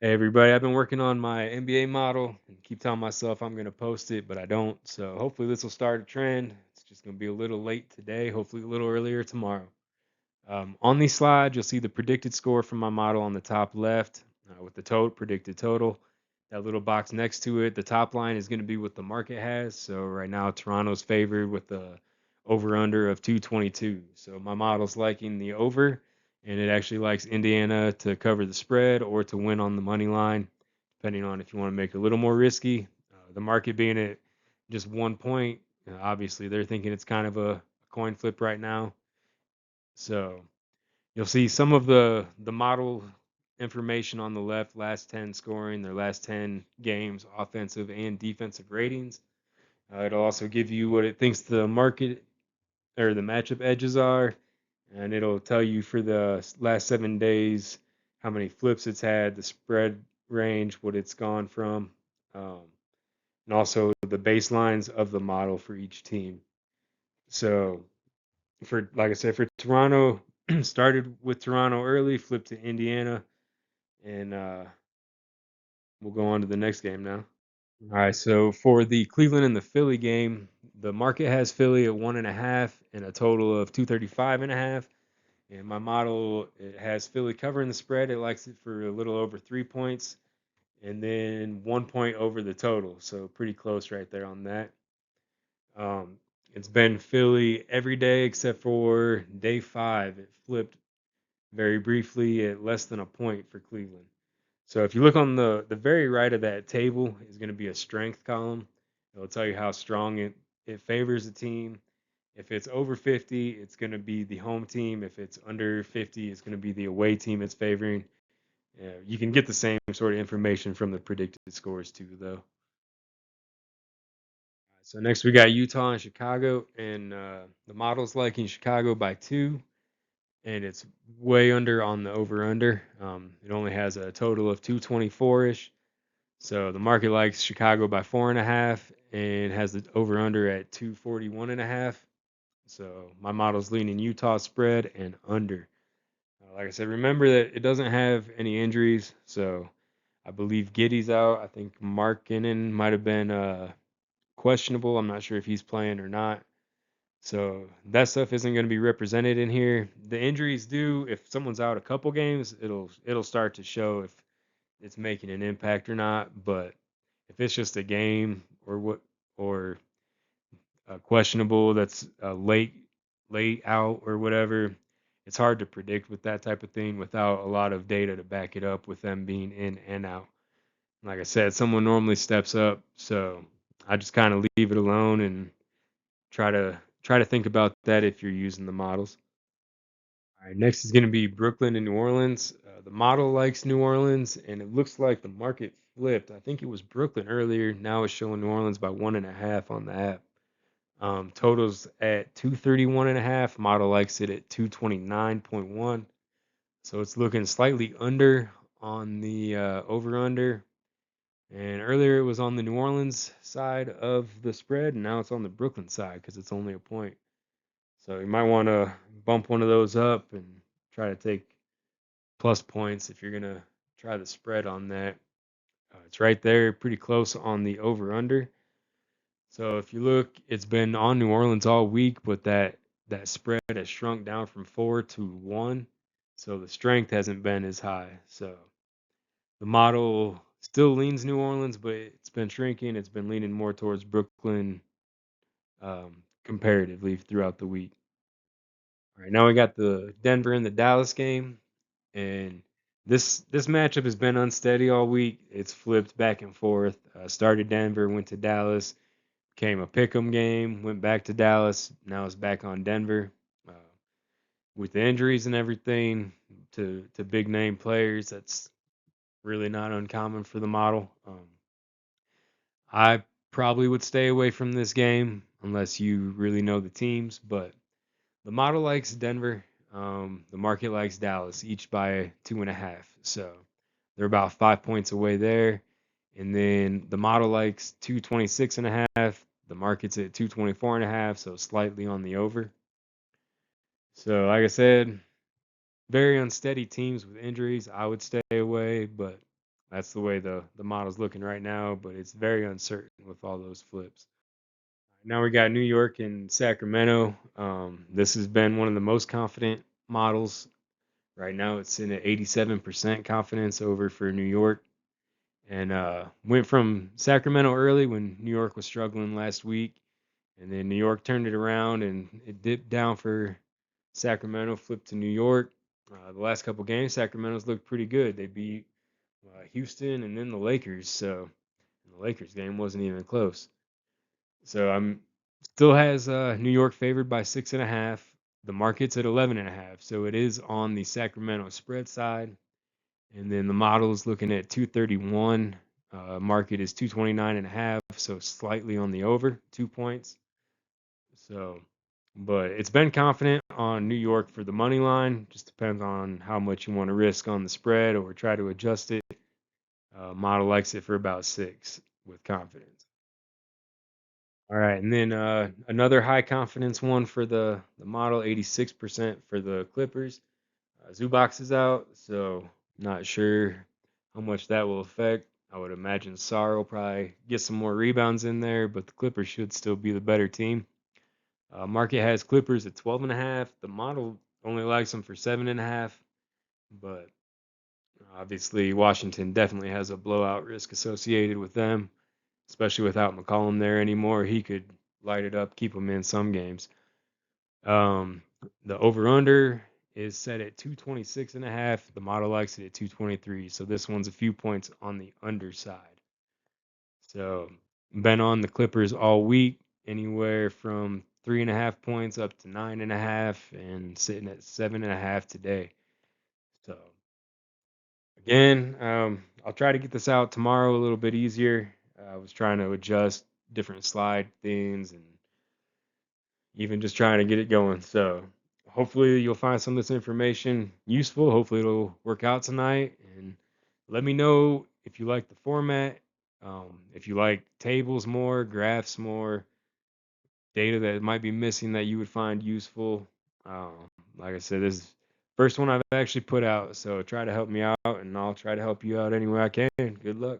Hey everybody, I've been working on my NBA model and keep telling myself I'm going to post it, but I don't. So hopefully this will start a trend. It's just going to be a little late today, hopefully a little earlier tomorrow. On these slides, you'll see the predicted score from my model on the top left with the total predicted total. That little box next to it, the top line is going to be what the market has. So right now, Toronto's favored with the over under of 222. So my model's liking the over, and it actually likes Indiana to cover the spread or to win on the money line, depending on if you want to make it a little more risky. The market being at just 1 point, obviously they're thinking it's kind of a coin flip right now. So you'll see some of the model information on the left, last 10 scoring, their last 10 games, offensive and defensive ratings. It'll also give you what it thinks the market or the matchup edges are, and it'll tell you for the last 7 days how many flips it's had, the spread range, what it's gone from, um, and also the baselines of the model for each team. So for like I said, for Toronto, started with Toronto early, flipped to Indiana, and we'll go on to the next game now. All right, so for the Cleveland and the Philly game, the market has Philly at 1.5 and a total of 235.5. And my model it has Philly covering the spread. It likes it for a little over 3 points, and then 1 point over the total. So pretty close right there on that. Um, it's been Philly every day except for day 5. It flipped very briefly at less than a point for Cleveland. So if you look on the very right of that table is going to be a strength column. It'll tell you how strong it favors the team. If it's over 50, it's going to be the home team. If it's under 50, it's going to be the away team it's favoring. You can get the same sort of information from the predicted scores too, though. So next we got Utah and Chicago, and the model's liking Chicago by 2, and it's way under on the over/under. It only has a total of 224-ish. So the market likes Chicago by 4.5 and has the over/under at 241.5. So my model's leaning Utah spread and under. Like I said, remember that it doesn't have any injuries. So I believe Giddy's out. I think Markkanen might have been questionable. I'm not sure if he's playing or not. So that stuff isn't going to be represented in here. The injuries do. If someone's out a couple games, it'll start to show if it's making an impact or not. But if it's just a game or questionable that's late out or whatever, it's hard to predict with that type of thing without a lot of data to back it up with them being in and out. Like I said, someone normally steps up, so I just kind of leave it alone and try to think about that if you're using the models. All right, next is going to be Brooklyn and New Orleans. The model likes New Orleans, and it looks like the market flipped. I think it was Brooklyn earlier. Now it's showing New Orleans by 1.5 on the app. Totals at 231.5. Model likes it at 229.1. So it's looking slightly under on the over under. And earlier it was on the New Orleans side of the spread, and now it's on the Brooklyn side because it's only a point. So you might want to bump one of those up and try to take plus points if you're going to try the spread on that. It's right there, pretty close on the over under. So if you look, it's been on New Orleans all week, but that spread has shrunk down from 4 to 1. So the strength hasn't been as high. So the model still leans New Orleans, but it's been shrinking. It's been leaning more towards Brooklyn comparatively throughout the week. All right, now we got the Denver and the Dallas game, and this matchup has been unsteady all week. It's flipped back and forth. Started Denver, went to Dallas, became a pick'em game, went back to Dallas. Now it's back on Denver. Uh, with the injuries and everything to big name players, that's really not uncommon for the model. I probably would stay away from this game unless you really know the teams, but the model likes Denver. The market likes Dallas, each by 2.5. So they're about 5 points away there. And then the model likes 226.5. The market's at 224.5, so slightly on the over. So like I said, very unsteady teams with injuries. I would stay away, but That's the way the model's looking right now, but it's very uncertain with all those flips. Now we got New York and Sacramento. This has been one of the most confident models. Right now it's in at 87% confidence over for New York. And went from Sacramento early when New York was struggling last week. And then New York turned it around and it dipped down for Sacramento, flipped to New York. The last couple games, Sacramento's looked pretty good. They beat Houston and then the Lakers. So the Lakers game wasn't even close. So I'm still has New York favored by 6.5. The market's at 11.5. So it is on the Sacramento spread side. And then the model is looking at 231. Market is 229.5. So slightly on the over, 2 points. So, but it's been confident on New York for the money line. Just depends on how much you want to risk on the spread or try to adjust it. Model likes it for about 6 with confidence. All right, and then another high confidence one for the model, 86% for the Clippers. Zubox is out, so not sure how much that will affect. I would imagine Sarr will probably get some more rebounds in there, but the Clippers should still be the better team. Market has Clippers at 12.5. The model only likes them for 7.5, but obviously Washington definitely has a blowout risk associated with them, especially without McCollum there anymore. He could light it up, keep them in some games. Um, the over under is set at 226.5. The model likes it at 223. So this one's a few points on the underside. So been on the Clippers all week, anywhere from 3.5 points up to 9.5, and sitting at 7.5 today. So again, I'll try to get this out tomorrow a little bit easier. I was trying to adjust different slide things and even just trying to get it going. So hopefully you'll find some of this information useful. Hopefully it'll work out tonight. And let me know if you like the format, if you like tables more, graphs more, data that might be missing that you would find useful. Like I said, this is first one I've actually put out. So try to help me out, and I'll try to help you out any way I can. Good luck.